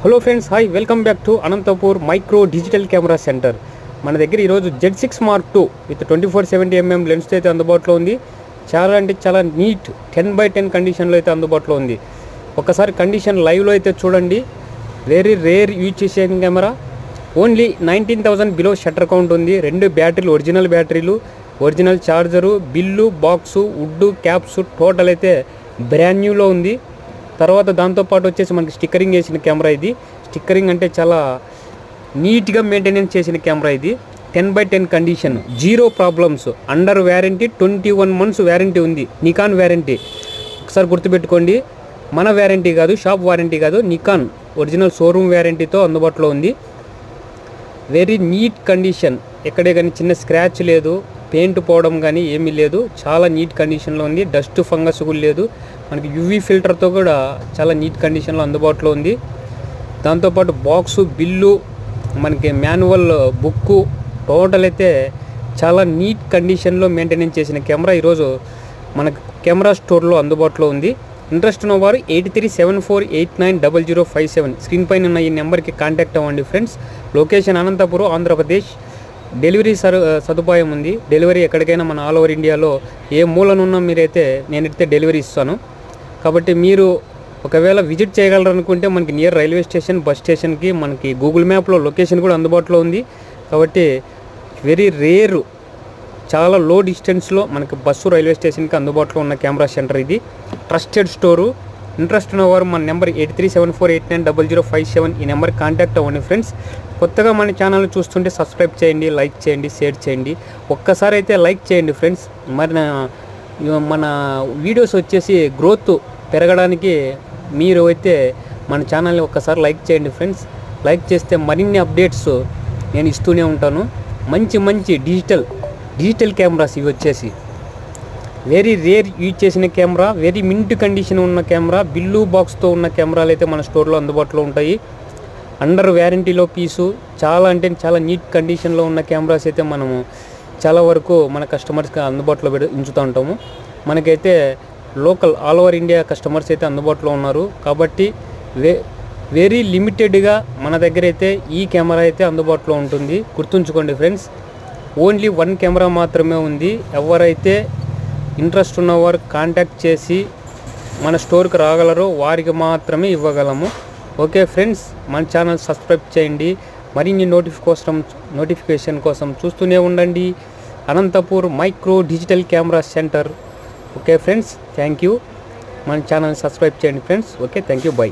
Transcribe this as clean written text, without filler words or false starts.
Hello friends, hi, welcome back to Anantapur micro digital camera centre. మన దగ్గర ఈరోజు Z6 Mark II with 24-70mm లెన్స్తో అయితే అందుబాటులో ఉంది. చాలా అంటే చాలా నీట్ 10x10 కండిషన్లో అయితే అందుబాటులో ఉంది. ఒకసారి కండిషన్ లైవ్లో అయితే చూడండి. వెరీ రేర్ యూజ్ చేసే camera. Only 19,000 below shutter count ఉంది. 2 బ్యాటరీలు, ఒరిజినల్ బ్యాటరీలు, original charger, bill, box, hood, caps total అయితే బ్రాండ్ న్యూలో ఉంది. తర్వాత దాంతోపాటు వచ్చేసి మనకి స్టిక్కరింగ్ చేసిన కెమెరా ఇది. స్టిక్కరింగ్ అంటే చాలా నీట్గా మెయింటెనెన్స్ చేసిన కెమెరా ఇది. 10x10 condition, zero problems, under warranty, 21 months warranty ఉంది. నికాన్ వ్యారంటీ ఒకసారి గుర్తుపెట్టుకోండి. మన వ్యారంటీ కాదు, షాప్ వారంటీ కాదు, నికాన్ ఒరిజినల్ షోరూమ్ వ్యారంటీతో అందుబాటులో ఉంది. వెరీ నీట్ కండిషన్, ఎక్కడే కానీ చిన్న స్క్రాచ్ లేదు, పెయింట్ పోవడం కానీ ఏమీ లేదు. చాలా నీట్ కండిషన్లో ఉంది. డస్ట్ ఫంగస్ కూడా లేదు. మనకి యూవీ ఫిల్టర్తో కూడా చాలా నీట్ కండిషన్లో అందుబాటులో ఉంది. దాంతోపాటు బాక్సు, బిల్లు, మనకి మాన్యువల్ బుక్కు టోటల్ అయితే చాలా నీట్ కండిషన్లో మెయింటెనెన్స్ చేసిన కెమెరా ఈరోజు మనకు కెమెరా స్టోర్లో అందుబాటులో ఉంది. ఇంట్రెస్ట్ ఉన్నవారు 8374890057 స్క్రీన్ పైన ఉన్న ఈ నెంబర్కి కాంటాక్ట్ అవ్వండి friends. Location Anantapuram, Andhra Pradesh. Delivery సదుపాయం ఉంది. డెలివరీ ఎక్కడికైనా మన ఆల్ ఓవర్ ఇండియాలో ఏ మూలనున్నా మీరైతే నేనైతే డెలివరీ ఇస్తాను. కాబట్టి మీరు ఒకవేళ విజిట్ చేయగలరనుకుంటే మనకి నియర్ రైల్వే స్టేషన్, బస్ స్టేషన్కి మనకి గూగుల్ మ్యాప్లో లొకేషన్ కూడా అందుబాటులో ఉంది. కాబట్టి వెరీ రేరు, చాలా లో డిస్టెన్స్లో మనకి బస్సు, రైల్వే స్టేషన్కి అందుబాటులో ఉన్న కెమెరా సెంటర్ ఇది. Trusted store. ఇంట్రెస్ట్ ఉన్నవారు మన నెంబర్ 8374890057 ఈ నెంబర్కి కాంటాక్ట్ అవ్వండి ఫ్రెండ్స్. కొత్తగా మన ఛానల్ చూస్తుంటే సబ్స్క్రైబ్ చేయండి, లైక్ చేయండి, షేర్ చేయండి. ఒక్కసారి అయితే లైక్ చేయండి ఫ్రెండ్స్. మన వీడియోస్ వచ్చేసి గ్రోత్ పెరగడానికి మీరు అయితే మన ఛానల్ని ఒక్కసారి లైక్ చేయండి ఫ్రెండ్స్. లైక్ చేస్తే మరిన్ని అప్డేట్స్ నేను ఇస్తూనే ఉంటాను. మంచి డిజిటల్ కెమెరాస్ ఇవి వచ్చేసి వెరీ రేర్ యూజ్ చేసిన కెమెరా, వెరీ మింట్ కండిషన్ ఉన్న కెమెరా, బిల్లు బాక్స్తో ఉన్న కెమెరాలు అయితే మన స్టోర్లో అందుబాటులో ఉంటాయి. అండర్ వ్యారంటీలో పీసు, చాలా అంటే చాలా నీట్ కండిషన్లో ఉన్న కెమెరాస్ అయితే మనము చాలా వరకు మన కస్టమర్స్కి అందుబాటులో ఉంచుతూ ఉంటాము. మనకైతే local all over India customers అయితే అందుబాటులో ఉన్నారు. కాబట్టి వెరీ లిమిటెడ్గా మన దగ్గర అయితే ఈ కెమెరా అయితే అందుబాటులో ఉంటుంది. గుర్తుంచుకోండి ఫ్రెండ్స్, ఓన్లీ 1 కెమెరా మాత్రమే ఉంది. ఎవరైతే ఇంట్రెస్ట్ ఉన్నవారు కాంటాక్ట్ చేసి మన స్టోర్కి రాగలరో వారికి మాత్రమే ఇవ్వగలము. ఓకే ఫ్రెండ్స్, మన ఛానల్ సబ్స్క్రైబ్ చేయండి. మరిన్ని నోటిఫికేషన్ కోసం చూస్తూనే ఉండండి Anantapur micro digital camera centre. Okay friends, thank you. మన ఛానల్ సబ్స్క్రైబ్ చేయండి friends. Okay, thank you, by.